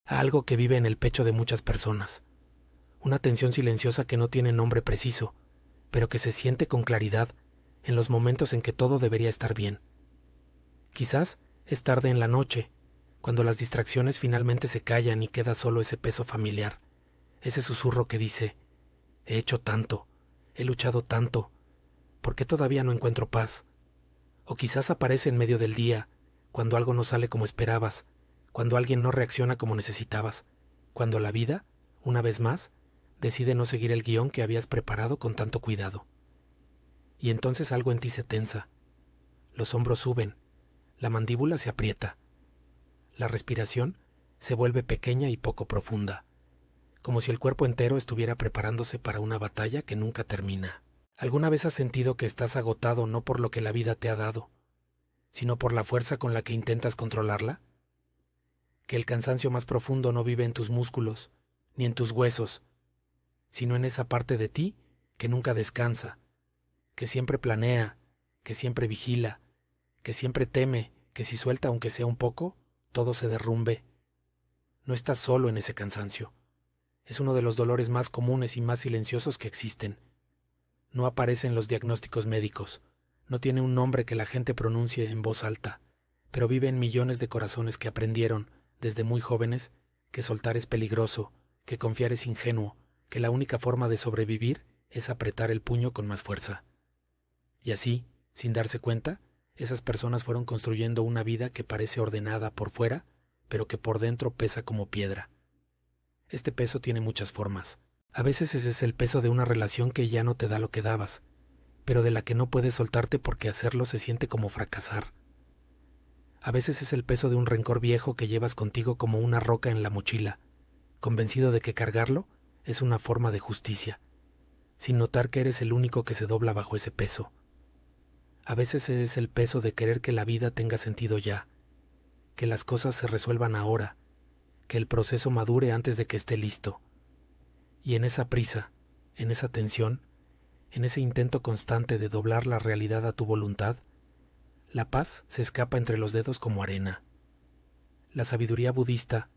a algo que vive en el pecho de muchas personas, una tensión silenciosa que no tiene nombre preciso, pero que se siente con claridad en los momentos en que todo debería estar bien. Quizás es tarde en la noche, cuando las distracciones finalmente se callan y queda solo ese peso familiar, ese susurro que dice: he hecho tanto, he luchado tanto, ¿por qué todavía no encuentro paz? O quizás aparece en medio del día, cuando algo no sale como esperabas, cuando alguien no reacciona como necesitabas, cuando la vida, una vez más, decide no seguir el guión que habías preparado con tanto cuidado. Y entonces algo en ti se tensa, los hombros suben, la mandíbula se aprieta, la respiración se vuelve pequeña y poco profunda, como si el cuerpo entero estuviera preparándose para una batalla que nunca termina. ¿Alguna vez has sentido que estás agotado no por lo que la vida te ha dado, sino por la fuerza con la que intentas controlarla? Que el cansancio más profundo no vive en tus músculos, ni en tus huesos, sino en esa parte de ti que nunca descansa, que siempre planea, que siempre vigila, que siempre teme que si suelta aunque sea un poco, todo se derrumbe. No estás solo en ese cansancio. Es uno de los dolores más comunes y más silenciosos que existen. No aparece en los diagnósticos médicos, no tiene un nombre que la gente pronuncie en voz alta, pero vive en millones de corazones que aprendieron, desde muy jóvenes, que soltar es peligroso, que confiar es ingenuo, que la única forma de sobrevivir es apretar el puño con más fuerza. Y así, sin darse cuenta, esas personas fueron construyendo una vida que parece ordenada por fuera, pero que por dentro pesa como piedra. Este peso tiene muchas formas. A veces ese es el peso de una relación que ya no te da lo que dabas, pero de la que no puedes soltarte porque hacerlo se siente como fracasar. A veces es el peso de un rencor viejo que llevas contigo como una roca en la mochila, convencido de que cargarlo es una forma de justicia, sin notar que eres el único que se dobla bajo ese peso. A veces es el peso de querer que la vida tenga sentido ya, que las cosas se resuelvan ahora, que el proceso madure antes de que esté listo. Y en esa prisa, en esa tensión, en ese intento constante de doblar la realidad a tu voluntad, la paz se escapa entre los dedos como arena. La sabiduría budista,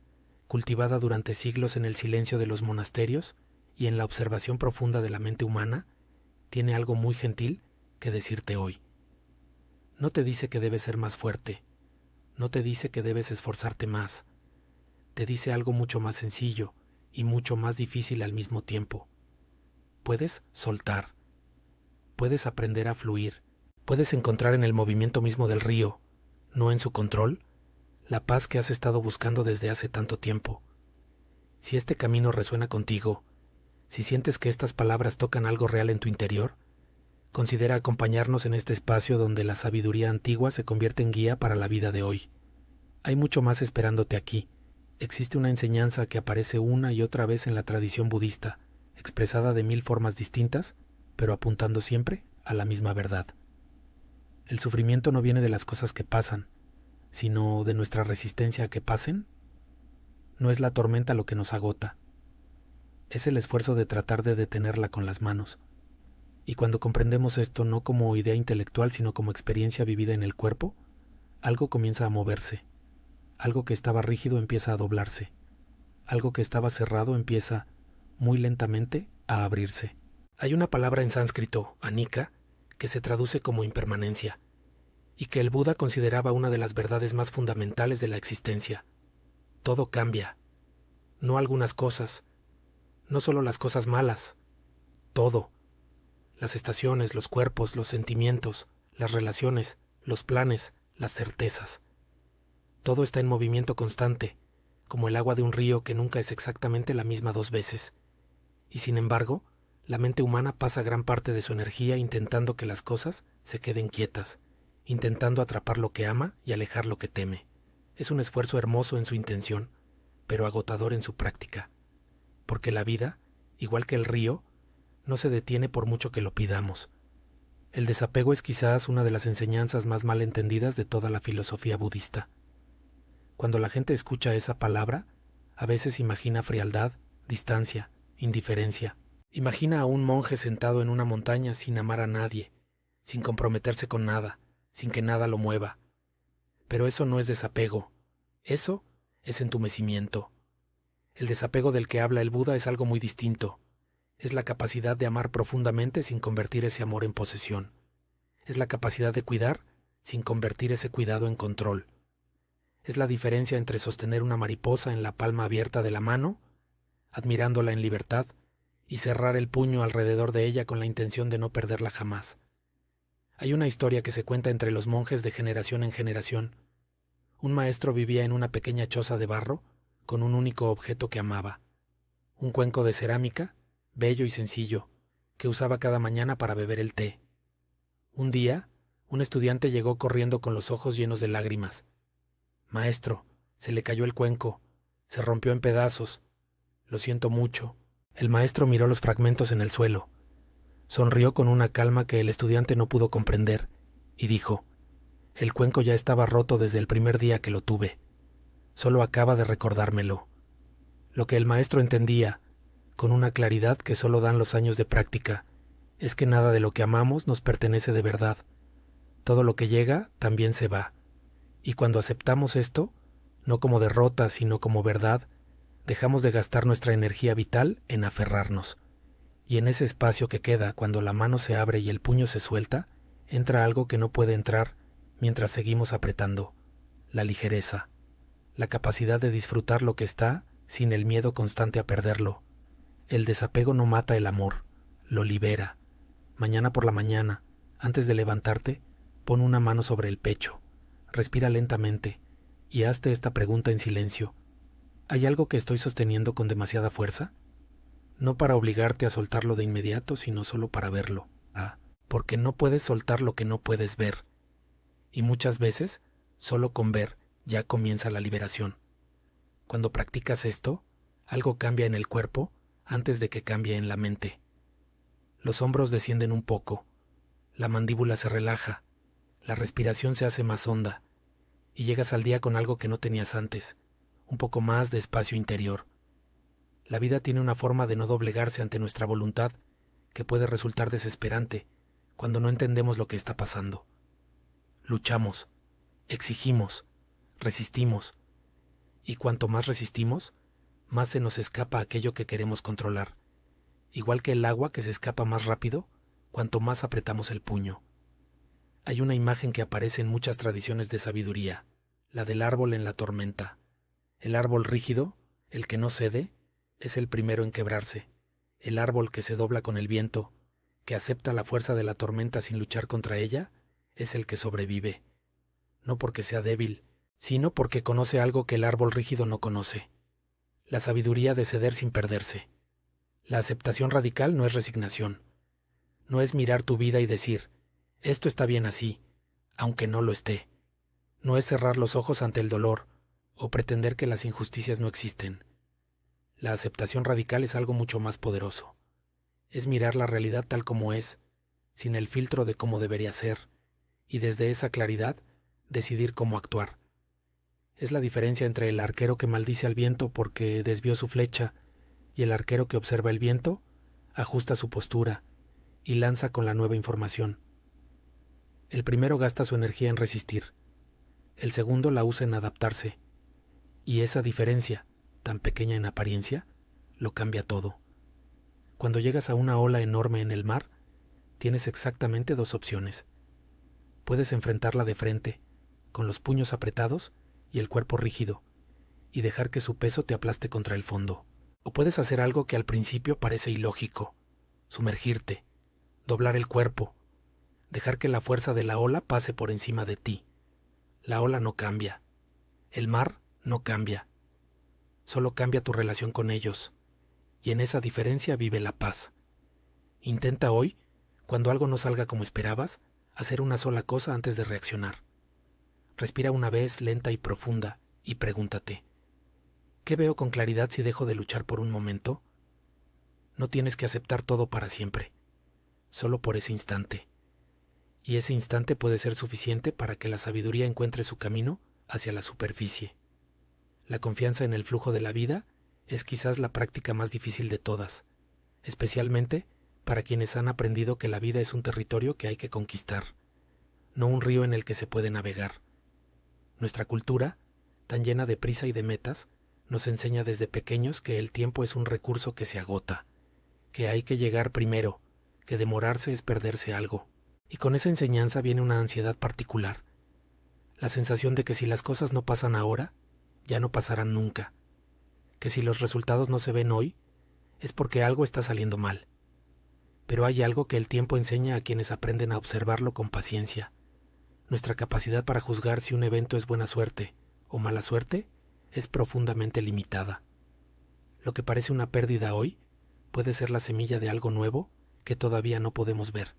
cultivada durante siglos en el silencio de los monasterios y en la observación profunda de la mente humana, tiene algo muy gentil que decirte hoy. No te dice que debes ser más fuerte, no te dice que debes esforzarte más, te dice algo mucho más sencillo y mucho más difícil al mismo tiempo. Puedes soltar, puedes aprender a fluir, puedes encontrar en el movimiento mismo del río, no en su control, la paz que has estado buscando desde hace tanto tiempo. Si este camino resuena contigo, si sientes que estas palabras tocan algo real en tu interior, considera acompañarnos en este espacio donde la sabiduría antigua se convierte en guía para la vida de hoy. Hay mucho más esperándote aquí. Existe una enseñanza que aparece una y otra vez en la tradición budista, expresada de 1000 formas distintas, pero apuntando siempre a la misma verdad. El sufrimiento no viene de las cosas que pasan, sino de nuestra resistencia a que pasen. No es la tormenta lo que nos agota, es el esfuerzo de tratar de detenerla con las manos. Y cuando comprendemos esto no como idea intelectual, sino como experiencia vivida en el cuerpo, algo comienza a moverse. Algo que estaba rígido empieza a doblarse. Algo que estaba cerrado empieza, muy lentamente, a abrirse. Hay una palabra en sánscrito, anicca, que se traduce como impermanencia, y que el Buda consideraba una de las verdades más fundamentales de la existencia. Todo cambia, no algunas cosas, no solo las cosas malas, todo. Las estaciones, los cuerpos, los sentimientos, las relaciones, los planes, las certezas. Todo está en movimiento constante, como el agua de un río que nunca es exactamente la misma 2 veces. Y sin embargo, la mente humana pasa gran parte de su energía intentando que las cosas se queden quietas, intentando atrapar lo que ama y alejar lo que teme. Es un esfuerzo hermoso en su intención, pero agotador en su práctica. Porque la vida, igual que el río, no se detiene por mucho que lo pidamos. El desapego es quizás una de las enseñanzas más mal entendidas de toda la filosofía budista. Cuando la gente escucha esa palabra, a veces imagina frialdad, distancia, indiferencia. Imagina a un monje sentado en una montaña sin amar a nadie, sin comprometerse con nada, sin que nada lo mueva. Pero eso no es desapego, eso es entumecimiento. El desapego del que habla el Buda es algo muy distinto. Es la capacidad de amar profundamente sin convertir ese amor en posesión. Es la capacidad de cuidar sin convertir ese cuidado en control. Es la diferencia entre sostener una mariposa en la palma abierta de la mano, admirándola en libertad, y cerrar el puño alrededor de ella con la intención de no perderla jamás. Hay una historia que se cuenta entre los monjes de generación en generación. Un maestro vivía en una pequeña choza de barro con un único objeto que amaba, un cuenco de cerámica, bello y sencillo, que usaba cada mañana para beber el té. Un día, un estudiante llegó corriendo con los ojos llenos de lágrimas. «Maestro, se le cayó el cuenco, se rompió en pedazos. Lo siento mucho». El maestro miró los fragmentos en el suelo. Sonrió con una calma que el estudiante no pudo comprender, y dijo: «El cuenco ya estaba roto desde el primer día que lo tuve. Solo acaba de recordármelo». Lo que el maestro entendía, con una claridad que solo dan los años de práctica, es que nada de lo que amamos nos pertenece de verdad. Todo lo que llega también se va. Y cuando aceptamos esto, no como derrota, sino como verdad, dejamos de gastar nuestra energía vital en aferrarnos. Y en ese espacio que queda cuando la mano se abre y el puño se suelta, entra algo que no puede entrar mientras seguimos apretando: la ligereza, la capacidad de disfrutar lo que está sin el miedo constante a perderlo. El desapego no mata el amor, lo libera. Mañana por la mañana, antes de levantarte, pon una mano sobre el pecho, respira lentamente y hazte esta pregunta en silencio: ¿hay algo que estoy sosteniendo con demasiada fuerza? No para obligarte a soltarlo de inmediato, sino solo para verlo. Porque no puedes soltar lo que no puedes ver. Y muchas veces, solo con ver, ya comienza la liberación. Cuando practicas esto, algo cambia en el cuerpo antes de que cambie en la mente. Los hombros descienden un poco, la mandíbula se relaja, la respiración se hace más honda, y llegas al día con algo que no tenías antes, un poco más de espacio interior. La vida tiene una forma de no doblegarse ante nuestra voluntad que puede resultar desesperante cuando no entendemos lo que está pasando. Luchamos, exigimos, resistimos, y cuanto más resistimos, más se nos escapa aquello que queremos controlar. Igual que el agua que se escapa más rápido, cuanto más apretamos el puño. Hay una imagen que aparece en muchas tradiciones de sabiduría, la del árbol en la tormenta. El árbol rígido, el que no cede, es el primero en quebrarse. El árbol que se dobla con el viento, que acepta la fuerza de la tormenta sin luchar contra ella, es el que sobrevive. No porque sea débil, sino porque conoce algo que el árbol rígido no conoce: la sabiduría de ceder sin perderse. La aceptación radical no es resignación. No es mirar tu vida y decir: esto está bien así, aunque no lo esté. No es cerrar los ojos ante el dolor o pretender que las injusticias no existen. La aceptación radical es algo mucho más poderoso. Es mirar la realidad tal como es, sin el filtro de cómo debería ser, y desde esa claridad decidir cómo actuar. Es la diferencia entre el arquero que maldice al viento porque desvió su flecha y el arquero que observa el viento, ajusta su postura y lanza con la nueva información. El primero gasta su energía en resistir, el segundo la usa en adaptarse, y esa diferencia, tan pequeña en apariencia, lo cambia todo. Cuando llegas a una ola enorme en el mar, tienes exactamente dos opciones. Puedes enfrentarla de frente, con los puños apretados y el cuerpo rígido, y dejar que su peso te aplaste contra el fondo. O puedes hacer algo que al principio parece ilógico: sumergirte, doblar el cuerpo, dejar que la fuerza de la ola pase por encima de ti. La ola no cambia, el mar no cambia, solo cambia tu relación con ellos, y en esa diferencia vive la paz. Intenta hoy, cuando algo no salga como esperabas, hacer una sola cosa antes de reaccionar. Respira una vez lenta y profunda y pregúntate: ¿qué veo con claridad si dejo de luchar por un momento? No tienes que aceptar todo para siempre, solo por ese instante. Y ese instante puede ser suficiente para que la sabiduría encuentre su camino hacia la superficie. La confianza en el flujo de la vida es quizás la práctica más difícil de todas, especialmente para quienes han aprendido que la vida es un territorio que hay que conquistar, no un río en el que se puede navegar. Nuestra cultura, tan llena de prisa y de metas, nos enseña desde pequeños que el tiempo es un recurso que se agota, que hay que llegar primero, que demorarse es perderse algo. Y con esa enseñanza viene una ansiedad particular, la sensación de que si las cosas no pasan ahora, ya no pasarán nunca, que si los resultados no se ven hoy, es porque algo está saliendo mal. Pero hay algo que el tiempo enseña a quienes aprenden a observarlo con paciencia. Nuestra capacidad para juzgar si un evento es buena suerte o mala suerte es profundamente limitada. Lo que parece una pérdida hoy puede ser la semilla de algo nuevo que todavía no podemos ver.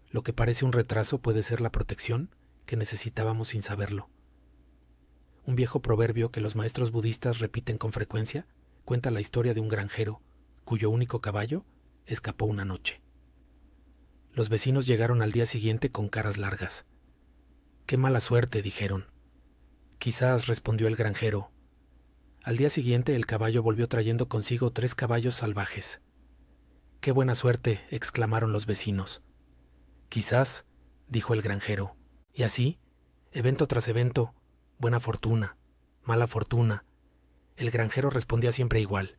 Lo que parece un retraso puede ser la protección que necesitábamos sin saberlo. Un viejo proverbio que los maestros budistas repiten con frecuencia cuenta la historia de un granjero cuyo único caballo escapó una noche. Los vecinos llegaron al día siguiente con caras largas. «¡Qué mala suerte!», dijeron. «Quizás», respondió el granjero. Al día siguiente el caballo volvió trayendo consigo 3 caballos salvajes. «¡Qué buena suerte!», exclamaron los vecinos. «Quizás», dijo el granjero. Y así, evento tras evento, buena fortuna, mala fortuna. El granjero respondía siempre igual,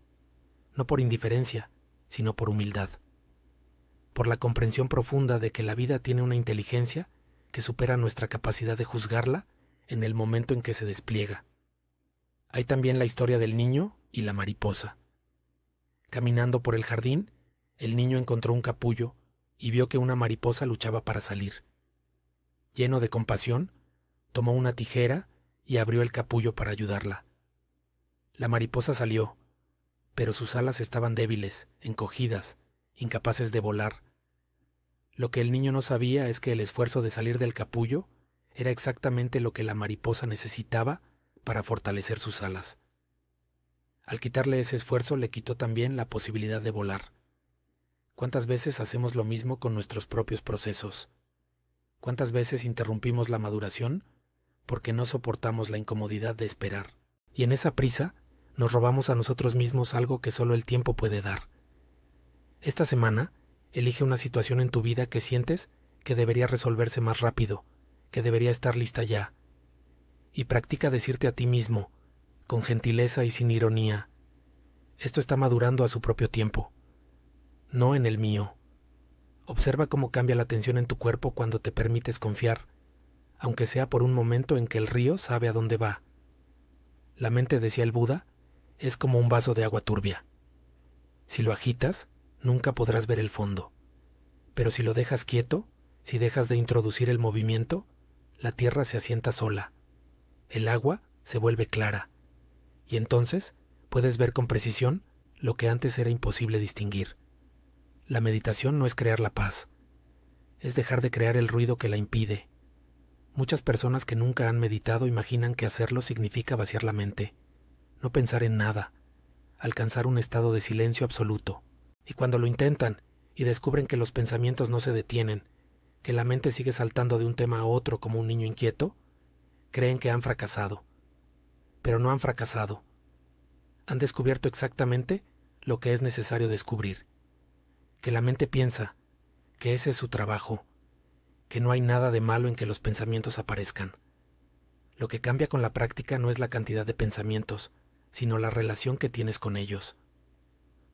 no por indiferencia, sino por humildad, por la comprensión profunda de que la vida tiene una inteligencia que supera nuestra capacidad de juzgarla en el momento en que se despliega. Hay también la historia del niño y la mariposa. Caminando por el jardín, el niño encontró un capullo y vio que una mariposa luchaba para salir. Lleno de compasión, tomó una tijera y abrió el capullo para ayudarla. La mariposa salió, pero sus alas estaban débiles, encogidas, incapaces de volar. Lo que el niño no sabía es que el esfuerzo de salir del capullo era exactamente lo que la mariposa necesitaba para fortalecer sus alas. Al quitarle ese esfuerzo le quitó también la posibilidad de volar. ¿Cuántas veces hacemos lo mismo con nuestros propios procesos? ¿Cuántas veces interrumpimos la maduración porque no soportamos la incomodidad de esperar? Y en esa prisa nos robamos a nosotros mismos algo que solo el tiempo puede dar. Esta semana, elige una situación en tu vida que sientes que debería resolverse más rápido, que debería estar lista ya. Y practica decirte a ti mismo, con gentileza y sin ironía, esto está madurando a su propio tiempo, no en el mío. Observa cómo cambia la tensión en tu cuerpo cuando te permites confiar, aunque sea por un momento en que el río sabe a dónde va. La mente, decía el Buda, es como un vaso de agua turbia. Si lo agitas, nunca podrás ver el fondo. Pero si lo dejas quieto, si dejas de introducir el movimiento, la tierra se asienta sola. El agua se vuelve clara. Y entonces puedes ver con precisión lo que antes era imposible distinguir. La meditación no es crear la paz, es dejar de crear el ruido que la impide. Muchas personas que nunca han meditado imaginan que hacerlo significa vaciar la mente, no pensar en nada, alcanzar un estado de silencio absoluto. Y cuando lo intentan y descubren que los pensamientos no se detienen, que la mente sigue saltando de un tema a otro como un niño inquieto, creen que han fracasado. Pero no han fracasado. Han descubierto exactamente lo que es necesario descubrir. Que la mente piensa, que ese es su trabajo, que no hay nada de malo en que los pensamientos aparezcan. Lo que cambia con la práctica no es la cantidad de pensamientos, sino la relación que tienes con ellos.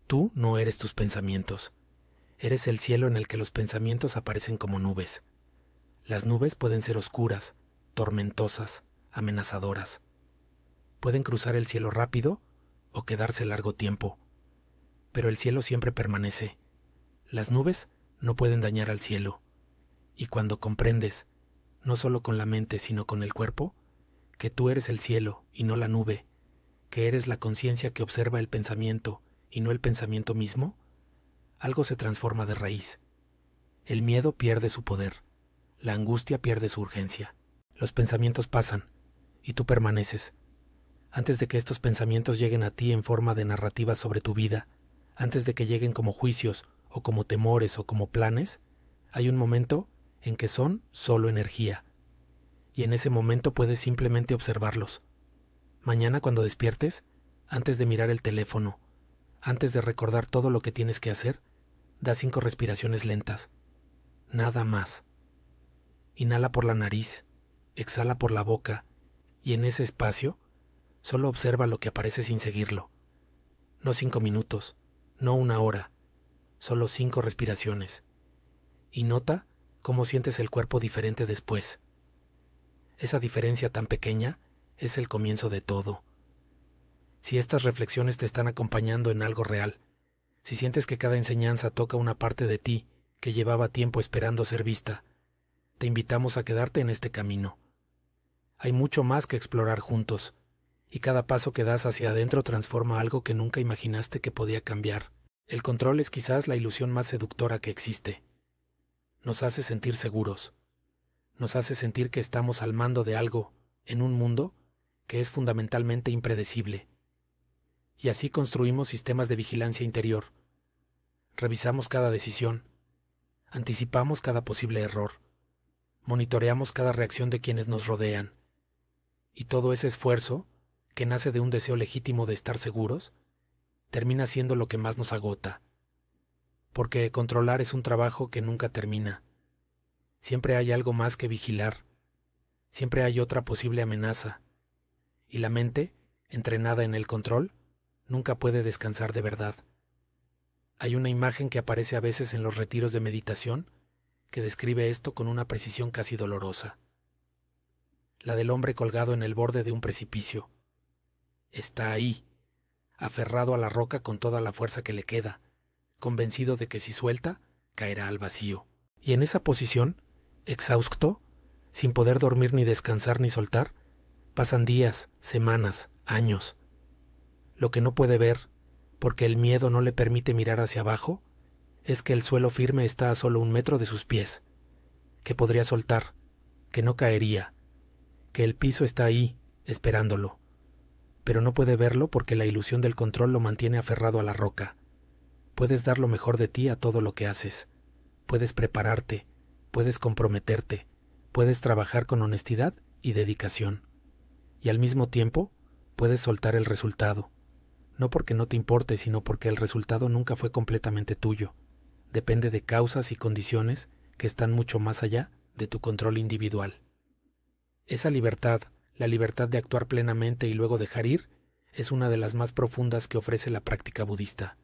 Tú no eres tus pensamientos. Eres el cielo en el que los pensamientos aparecen como nubes. Las nubes pueden ser oscuras, tormentosas, amenazadoras. Pueden cruzar el cielo rápido o quedarse largo tiempo. Pero el cielo siempre permanece. Las nubes no pueden dañar al cielo. Y cuando comprendes, no solo con la mente sino con el cuerpo, que tú eres el cielo y no la nube, que eres la conciencia que observa el pensamiento y no el pensamiento mismo, algo se transforma de raíz. El miedo pierde su poder, la angustia pierde su urgencia. Los pensamientos pasan y tú permaneces. Antes de que estos pensamientos lleguen a ti en forma de narrativa sobre tu vida, antes de que lleguen como juicios o como temores o como planes, hay un momento en que son solo energía. Y en ese momento puedes simplemente observarlos. Mañana cuando despiertes, antes de mirar el teléfono, antes de recordar todo lo que tienes que hacer, da 5 respiraciones lentas. Nada más. Inhala por la nariz, exhala por la boca, y en ese espacio, Solo observa lo que aparece sin seguirlo. No 5 minutos, no 1 hora, solo 5 respiraciones. Y nota cómo sientes el cuerpo diferente después. Esa diferencia tan pequeña es el comienzo de todo. Si estas reflexiones te están acompañando en algo real, si sientes que cada enseñanza toca una parte de ti que llevaba tiempo esperando ser vista, te invitamos a quedarte en este camino. Hay mucho más que explorar juntos, y cada paso que das hacia adentro transforma algo que nunca imaginaste que podía cambiar. El control es quizás la ilusión más seductora que existe. Nos hace sentir seguros. Nos hace sentir que estamos al mando de algo en un mundo que es fundamentalmente impredecible. Y así construimos sistemas de vigilancia interior. Revisamos cada decisión. Anticipamos cada posible error. Monitoreamos cada reacción de quienes nos rodean. Y todo ese esfuerzo, que nace de un deseo legítimo de estar seguros, termina siendo lo que más nos agota. Porque controlar es un trabajo que nunca termina. Siempre hay algo más que vigilar. Siempre hay otra posible amenaza. Y la mente, entrenada en el control, nunca puede descansar de verdad. Hay una imagen que aparece a veces en los retiros de meditación que describe esto con una precisión casi dolorosa. La del hombre colgado en el borde de un precipicio. Está ahí, aferrado a la roca con toda la fuerza que le queda, convencido de que si suelta, caerá al vacío. Y en esa posición, exhausto, sin poder dormir ni descansar ni soltar, pasan días, semanas, años. Lo que no puede ver, porque el miedo no le permite mirar hacia abajo, es que el suelo firme está a solo 1 metro de sus pies, que podría soltar, que no caería, que el piso está ahí, esperándolo. Pero no puede verlo porque la ilusión del control lo mantiene aferrado a la roca. Puedes dar lo mejor de ti a todo lo que haces. Puedes prepararte, puedes comprometerte, puedes trabajar con honestidad y dedicación. Y al mismo tiempo, puedes soltar el resultado. No porque no te importe, sino porque el resultado nunca fue completamente tuyo. Depende de causas y condiciones que están mucho más allá de tu control individual. Esa libertad, la libertad de actuar plenamente y luego dejar ir, es una de las más profundas que ofrece la práctica budista.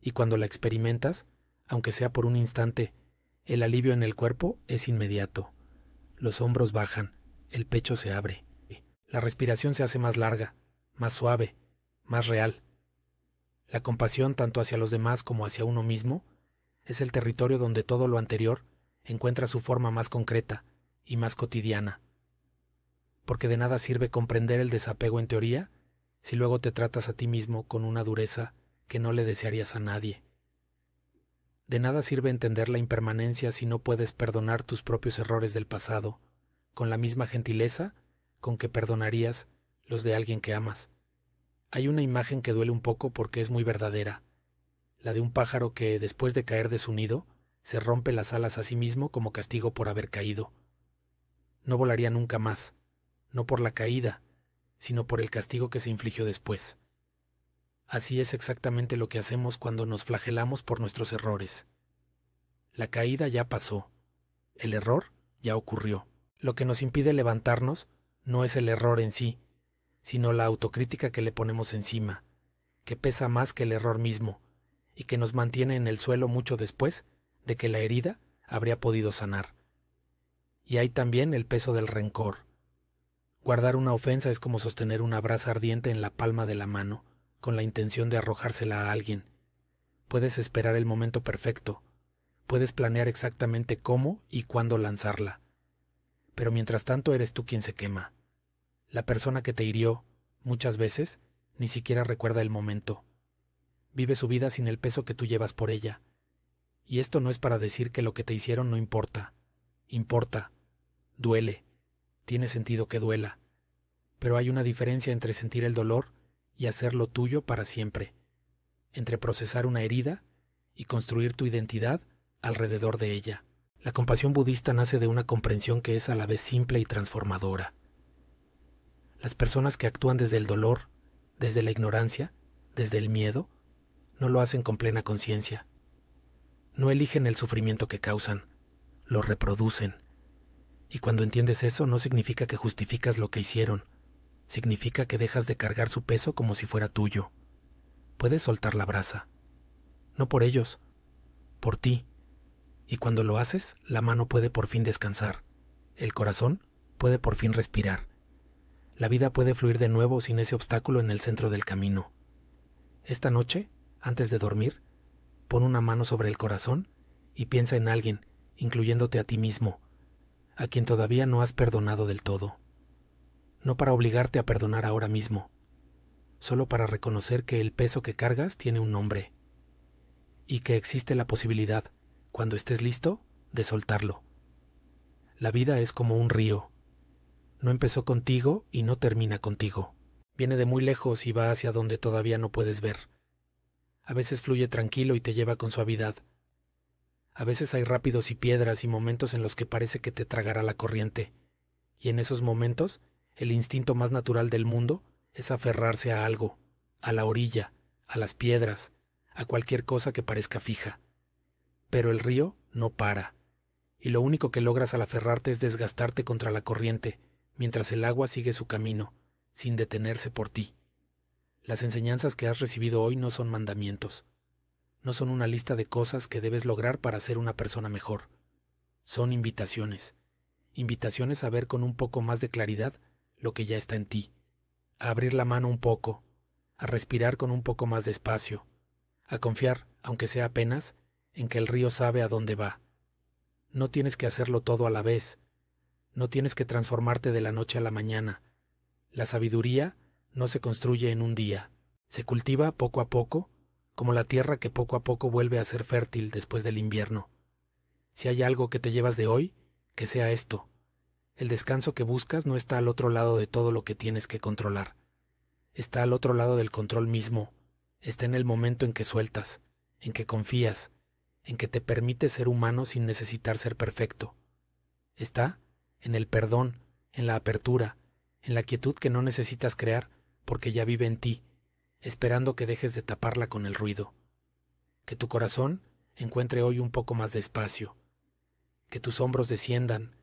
Y cuando la experimentas, aunque sea por un instante, el alivio en el cuerpo es inmediato. Los hombros bajan, el pecho se abre. La respiración se hace más larga, más suave, más real. La compasión, tanto hacia los demás como hacia uno mismo, es el territorio donde todo lo anterior encuentra su forma más concreta y más cotidiana. Porque de nada sirve comprender el desapego en teoría si luego te tratas a ti mismo con una dureza que no le desearías a nadie. De nada sirve entender la impermanencia si no puedes perdonar tus propios errores del pasado, con la misma gentileza con que perdonarías los de alguien que amas. Hay una imagen que duele un poco porque es muy verdadera, la de un pájaro que, después de caer de su nido, se rompe las alas a sí mismo como castigo por haber caído. No volaría nunca más, no por la caída, sino por el castigo que se infligió después. Así es exactamente lo que hacemos cuando nos flagelamos por nuestros errores. La caída ya pasó, el error ya ocurrió. Lo que nos impide levantarnos no es el error en sí, sino la autocrítica que le ponemos encima, que pesa más que el error mismo y que nos mantiene en el suelo mucho después de que la herida habría podido sanar. Y hay también el peso del rencor. Guardar una ofensa es como sostener una brasa ardiente en la palma de la mano, con la intención de arrojársela a alguien. Puedes esperar el momento perfecto, puedes planear exactamente cómo y cuándo lanzarla. Pero mientras tanto eres tú quien se quema. La persona que te hirió, muchas veces, ni siquiera recuerda el momento. Vive su vida sin el peso que tú llevas por ella. Y esto no es para decir que lo que te hicieron no importa. Importa. Duele. Tiene sentido que duela. Pero hay una diferencia entre sentir el dolor y hacerlo tuyo para siempre. Entre procesar una herida y construir tu identidad alrededor de ella. La compasión budista nace de una comprensión que es a la vez simple y transformadora. Las personas que actúan desde el dolor, desde la ignorancia, desde el miedo, no lo hacen con plena conciencia. No eligen el sufrimiento que causan, lo reproducen. Y cuando entiendes eso no significa que justificas lo que hicieron, significa que dejas de cargar su peso como si fuera tuyo. Puedes soltar la brasa. No por ellos, por ti. Y cuando lo haces, la mano puede por fin descansar. El corazón puede por fin respirar. La vida puede fluir de nuevo sin ese obstáculo en el centro del camino. Esta noche, antes de dormir, pon una mano sobre el corazón y piensa en alguien, incluyéndote a ti mismo, a quien todavía no has perdonado del todo. No para obligarte a perdonar ahora mismo, solo para reconocer que el peso que cargas tiene un nombre y que existe la posibilidad, cuando estés listo, de soltarlo. La vida es como un río. No empezó contigo y no termina contigo. Viene de muy lejos y va hacia donde todavía no puedes ver. A veces fluye tranquilo y te lleva con suavidad. A veces hay rápidos y piedras y momentos en los que parece que te tragará la corriente. Y en esos momentos, el instinto más natural del mundo es aferrarse a algo, a la orilla, a las piedras, a cualquier cosa que parezca fija. Pero el río no para, y lo único que logras al aferrarte es desgastarte contra la corriente, mientras el agua sigue su camino, sin detenerse por ti. Las enseñanzas que has recibido hoy no son mandamientos. No son una lista de cosas que debes lograr para ser una persona mejor. Son invitaciones. Invitaciones a ver con un poco más de claridad lo que ya está en ti. A abrir la mano un poco. A respirar con un poco más de espacio. A confiar, aunque sea apenas, en que el río sabe a dónde va. No tienes que hacerlo todo a la vez. No tienes que transformarte de la noche a la mañana. La sabiduría no se construye en un día. Se cultiva poco a poco, como la tierra que poco a poco vuelve a ser fértil después del invierno. Si hay algo que te llevas de hoy, que sea esto. El descanso que buscas no está al otro lado de todo lo que tienes que controlar. Está al otro lado del control mismo. Está en el momento en que sueltas, en que confías, en que te permites ser humano sin necesitar ser perfecto. Está en el perdón, en la apertura, en la quietud que no necesitas crear porque ya vive en ti, esperando que dejes de taparla con el ruido. Que tu corazón encuentre hoy un poco más de espacio, que tus hombros desciendan,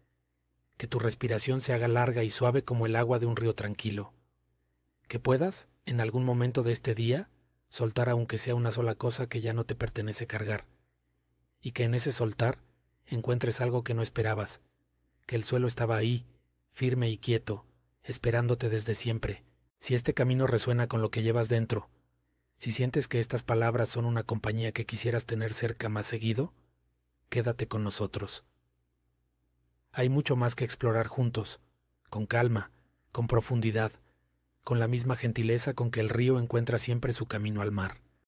que tu respiración se haga larga y suave como el agua de un río tranquilo, que puedas, en algún momento de este día, soltar aunque sea una sola cosa que ya no te pertenece cargar, y que en ese soltar encuentres algo que no esperabas, que el suelo estaba ahí, firme y quieto, esperándote desde siempre. Si este camino resuena con lo que llevas dentro, si sientes que estas palabras son una compañía que quisieras tener cerca más seguido, quédate con nosotros. Hay mucho más que explorar juntos, con calma, con profundidad, con la misma gentileza con que el río encuentra siempre su camino al mar.